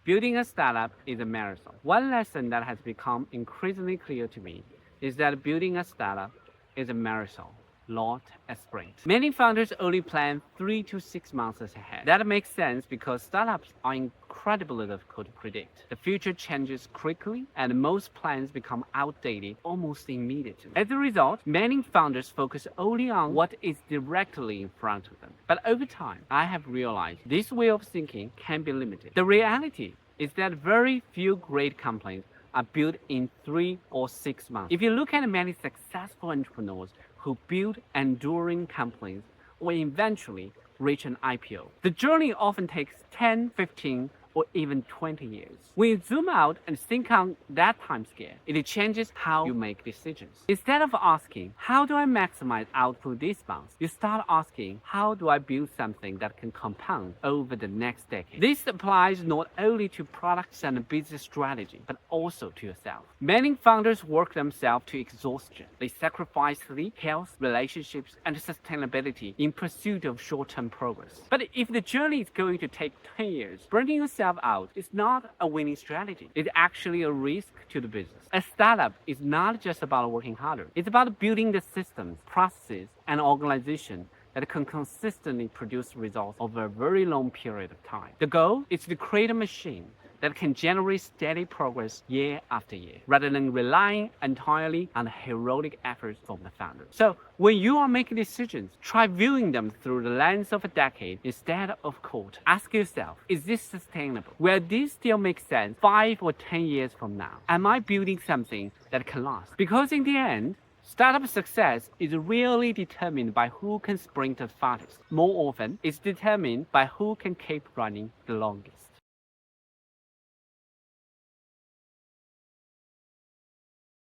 Building a startup is a marathon. One lesson that has become increasingly clear to me is that building a startup is a marathon, not a sprint. Many founders only plan 3 to 6 months ahead. That makes sense because startups are incredibly difficult to predict. The future changes quickly, and most plans become outdated almost immediately. As a result, many founders focus only on what is directly in front of them. But over time, I have realized this way of thinking can be limited. The reality is that very few great companies are built in 3 or 6 months. If you look at many successful entrepreneurs who build enduring companies or eventually reach an IPO, the journey often takes 10, 15, or even 20 years. When you zoom out and think on that time scale, it changes how you make decisions. Instead of asking, how do I maximize output this month? You start asking, how do I build something that can compound over the next decade? This applies not only to products and business strategy, but also to yourself. Many founders work themselves to exhaustion. They sacrifice sleep, health, relationships, and sustainability in pursuit of short-term progress. But if the journey is going to take 10 years, burning yourself out is not a winning strategy. It's actually a risk to the business. A startup is not just about working harder. It's about building the systems, processes, and organization that can consistently produce results over a very long period of time. The goal is to create a machine that can generate steady progress year after year, rather than relying entirely on the heroic efforts from the founder. So when you are making decisions, try viewing them through the lens of a decade instead of a quarter. Ask yourself, is this sustainable? Will this still make sense 5 or 10 years from now? Am I building something that can last? Because in the end, startup success is rarely determined by who can sprint the fastest. More often, it's determined by who can keep running the longest.